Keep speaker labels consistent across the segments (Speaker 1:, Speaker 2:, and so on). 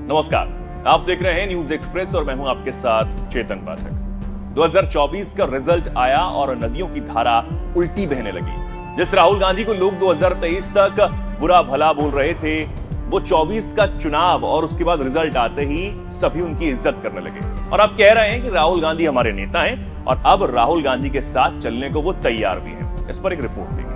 Speaker 1: नमस्कार, आप देख रहे हैं न्यूज एक्सप्रेस और मैं हूं आपके साथ चेतन पाठक। 2024 का रिजल्ट आया और नदियों की धारा उल्टी बहने लगी। जिस राहुल गांधी को लोग 2023 तक बुरा भला बोल रहे थे, वो 24 का चुनाव और उसके बाद रिजल्ट आते ही सभी उनकी इज्जत करने लगे और अब कह रहे हैं कि राहुल गांधी हमारे नेता हैं और अब राहुल गांधी के साथ चलने को वो तैयार भी हैं। इस पर एक रिपोर्ट देखिए।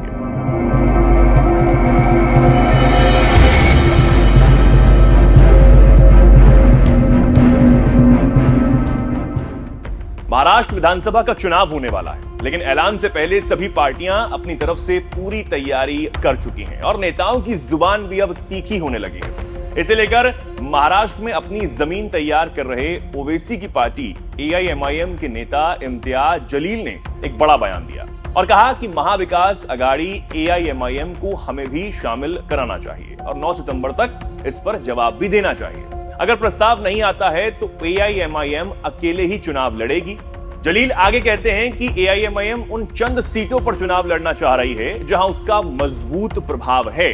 Speaker 1: महाराष्ट्र विधानसभा का चुनाव होने वाला है, लेकिन ऐलान से पहले सभी पार्टियां अपनी तरफ से पूरी तैयारी कर चुकी हैं और नेताओं की जुबान भी अब तीखी होने लगी है। इसे लेकर महाराष्ट्र में अपनी जमीन तैयार कर रहे ओवैसी की पार्टी एआईएमआईएम के नेता इम्तियाज जलील ने एक बड़ा बयान दिया और कहा कि महाविकास अघाड़ी एआईएमआईएम को हमें भी शामिल कराना चाहिए और 9 सितंबर तक इस पर जवाब भी देना चाहिए। अगर प्रस्ताव नहीं आता है तो एआईएमआईएम अकेले ही चुनाव लड़ेगी। जलील आगे कहते हैं कि एआईएमआईएम उन चंद सीटों पर चुनाव लड़ना चाह रही है जहां उसका मजबूत प्रभाव है।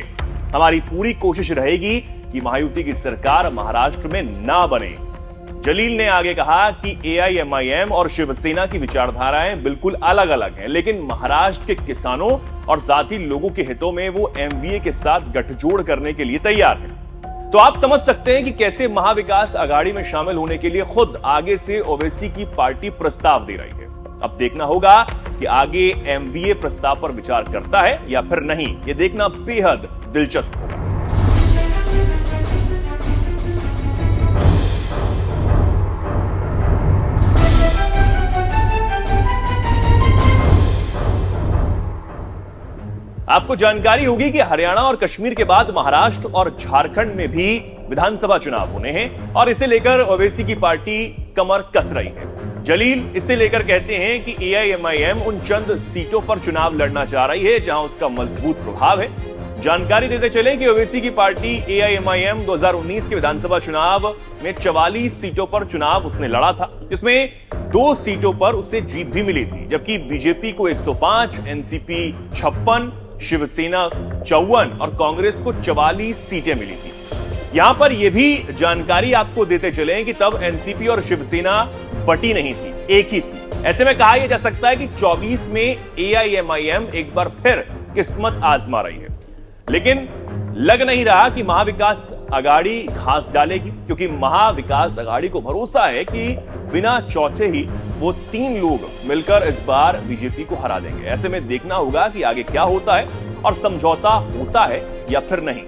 Speaker 1: हमारी पूरी कोशिश रहेगी कि महायुति की सरकार महाराष्ट्र में ना बने। जलील ने आगे कहा कि एआईएमआईएम और शिवसेना की विचारधाराएं बिल्कुल अलग अलग हैं, लेकिन महाराष्ट्र के किसानों और जाति लोगों के हितों में वो एमवीए के साथ गठजोड़ करने के लिए तैयार है। तो आप समझ सकते हैं कि कैसे महाविकास अघाड़ी में शामिल होने के लिए खुद आगे से ओवैसी की पार्टी प्रस्ताव दे रही है। अब देखना होगा कि आगे एमवीए प्रस्ताव पर विचार करता है या फिर नहीं, यह देखना बेहद दिलचस्प होगा। आपको जानकारी होगी कि हरियाणा और कश्मीर के बाद महाराष्ट्र और झारखंड में भी विधानसभा चुनाव होने हैं और इसे लेकर ओवैसी की पार्टी कमर कस रही है। जलील इसे लेकर कहते हैं कि एआईएमआईएम उन चंद सीटों पर चुनाव लड़ना चाह रही है जहां उसका मजबूत प्रभाव है। जानकारी देते चले कि ओवैसी की पार्टी एआईएमआईएम 2019 के विधानसभा चुनाव में 44 सीटों पर चुनाव उसने लड़ा था, जिसमें 2 सीटों पर उसे जीत भी मिली थी, जबकि बीजेपी को 105, एनसीपी 56, शिवसेना 54 और कांग्रेस को 44 सीटें मिली थी। यहां पर यह भी जानकारी आपको देते चले कि तब एनसीपी और शिवसेना बटी नहीं थी, एक ही थी। ऐसे में कहा यह जा सकता है कि 24 में एआईएमआईएम एक बार फिर किस्मत आजमा रही है, लेकिन लग नहीं रहा कि महाविकास अघाड़ी घास डालेगी, क्योंकि महाविकास अघाड़ी को भरोसा है कि बिना चौथे ही वो 3 लोग मिलकर इस बार बीजेपी को हरा देंगे। ऐसे में देखना होगा कि आगे क्या होता है और समझौता होता है या फिर नहीं।